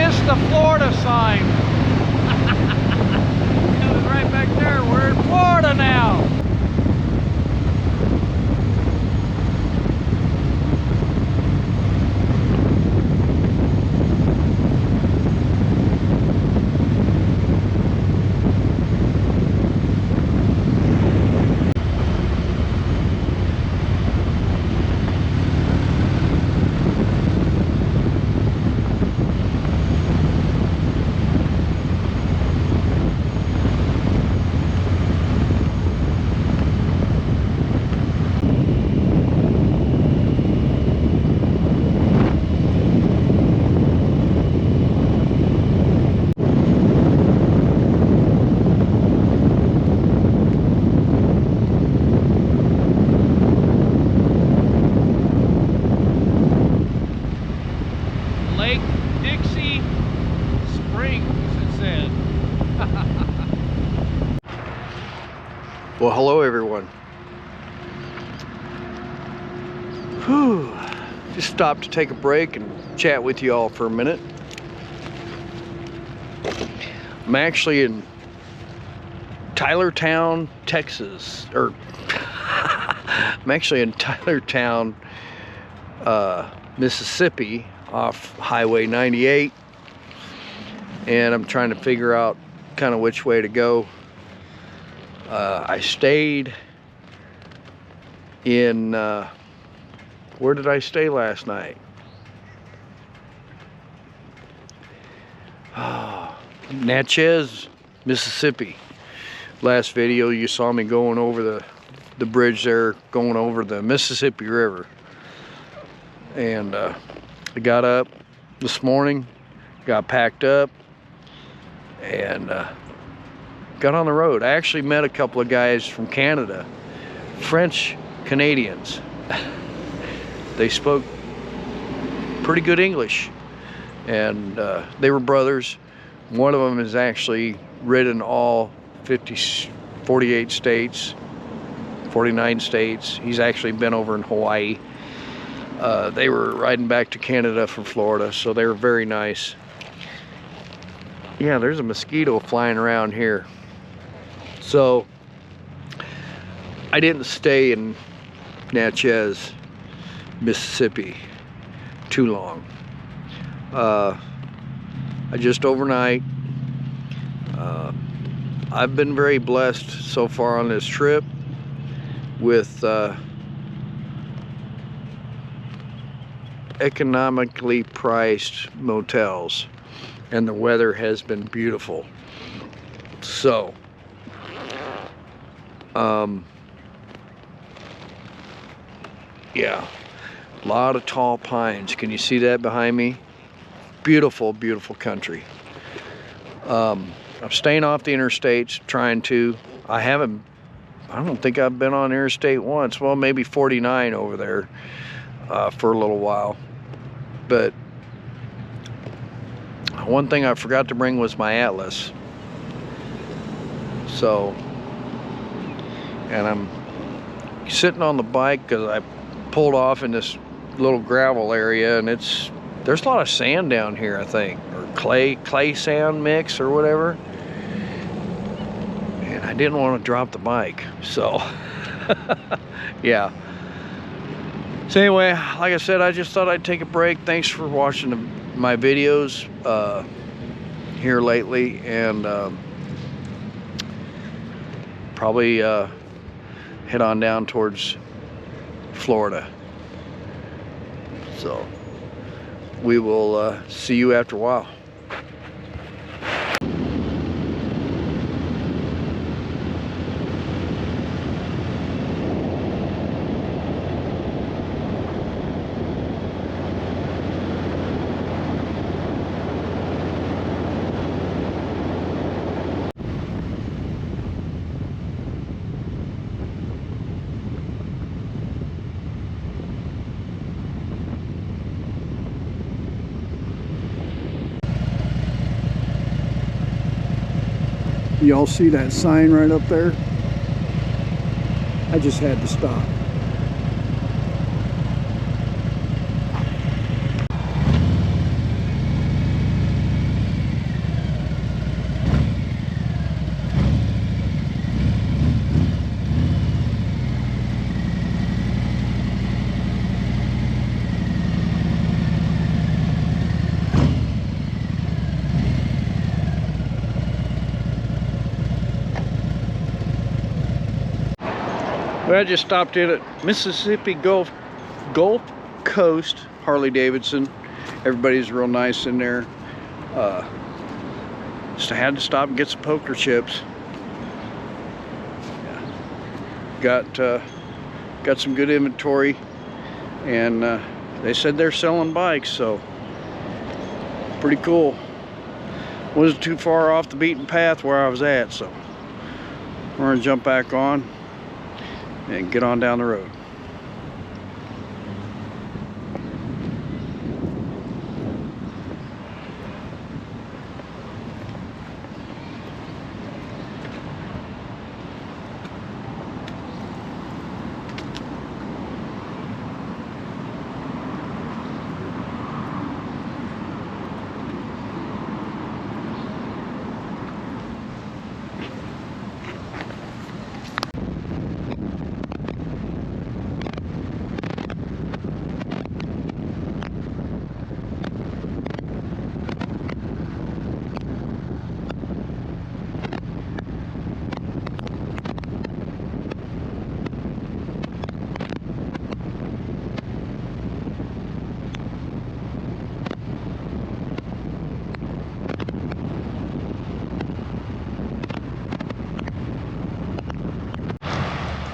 missed the Florida sign. It was right back there. We're in Florida now. Well, hello everyone. Whew. Just stopped to take a break and chat with you all for a minute. I'm actually in Tylertown, Texas, or I'm actually in Tylertown, Mississippi, off Highway 98, and I'm trying to figure out kind of which way to go. I stayed in, where did I stay last night? Natchez, Mississippi. Last video you saw me going over the bridge there, going over the Mississippi River. And I got up this morning, got packed up, and got on the road. I actually met a couple of guys from Canada, French Canadians. They spoke pretty good English, and they were brothers. One of them has actually ridden all 48 states, 49 states. He's actually been over in Hawaii. They were riding back to Canada from Florida, so they were very nice. Yeah, there's a mosquito flying around here. So I didn't stay in Natchez, Mississippi too long. I just overnight. I've been very blessed so far on this trip with economically priced motels, and the weather has been beautiful. So yeah, a lot of tall pines. Can you see that behind me? Beautiful, beautiful country. I'm staying off the interstates, trying to. I don't think I've been on interstate once. Well, maybe 49 over there for a little while. But one thing I forgot to bring was my atlas. So, and I'm sitting on the bike because I pulled off in this little gravel area, and there's a lot of sand down here, I think, or clay sand mix or whatever. And I didn't want to drop the bike, so yeah. So anyway, like I said, I just thought I'd take a break. Thanks for watching my videos here lately, and probably head on down towards Florida. So we will see you after a while. Y'all see that sign right up there? I just had to stop. Well, I just stopped in at Mississippi Gulf Coast Harley Davidson. Everybody's real nice in there. Just had to stop and get some poker chips. Got some good inventory, and they said they're selling bikes, so pretty cool. Wasn't too far off the beaten path where I was at, so we're gonna jump back on and get on down the road.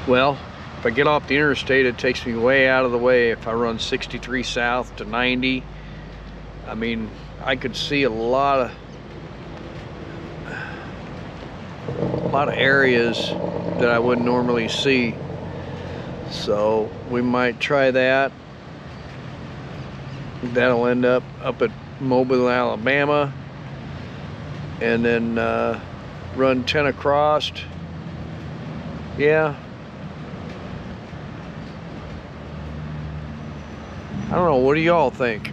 Well, if I get off the interstate, it takes me way out of the way. If I run 63 south to 90, I mean, I could see a lot of areas that I wouldn't normally see. So we might try that. That'll end up at Mobile, Alabama, and then run 10 across. Yeah. I don't know, what do y'all think?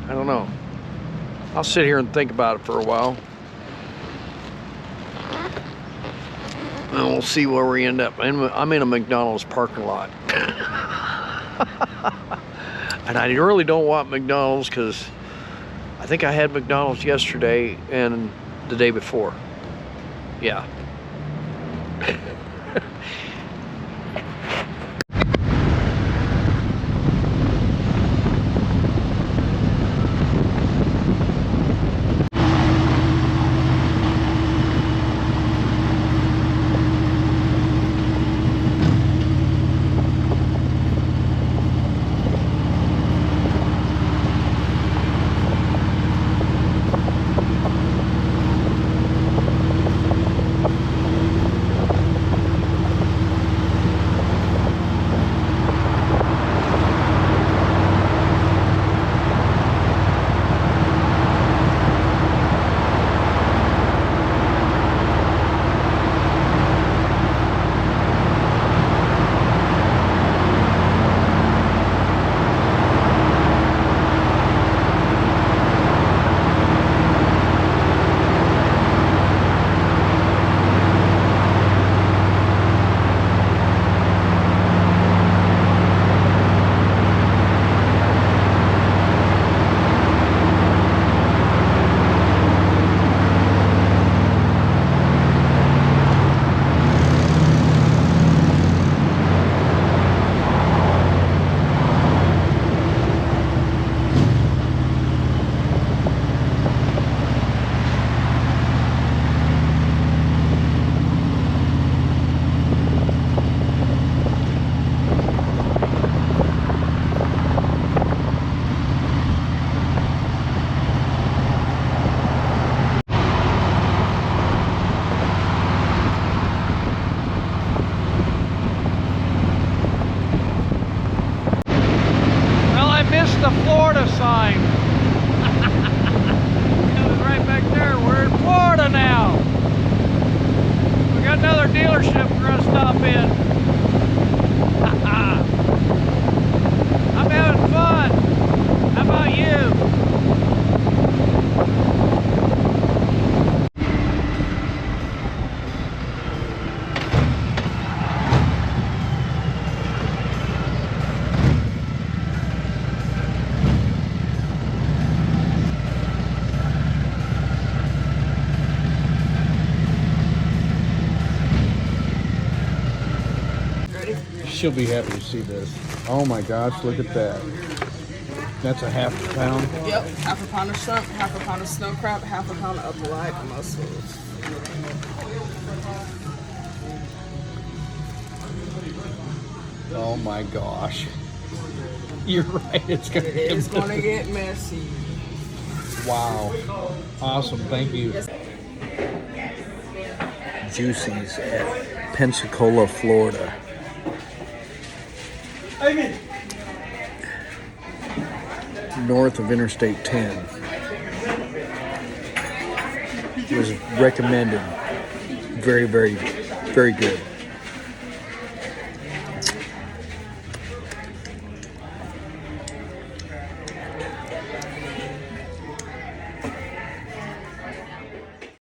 I don't know. I'll sit here and think about it for a while. And we'll see where we end up. I'm in a McDonald's parking lot. And I really don't want McDonald's because I think I had McDonald's yesterday and the day before. Yeah. The Florida sign. It was right back there. We're in Florida now. We got another dealership we're gonna stop in. I'm having fun. How about you? she'll be happy to see this. Oh my gosh, look at that. That's a half a pound. Yep, half a pound of shrimp, half a pound of snow crab, half a pound of upper light and most foods. Oh my gosh. You're right, it's gonna It is going to get messy. Wow. Awesome, thank you. Juicy's at Pensacola, Florida. North of Interstate 10. It was recommended. Very, very, very good.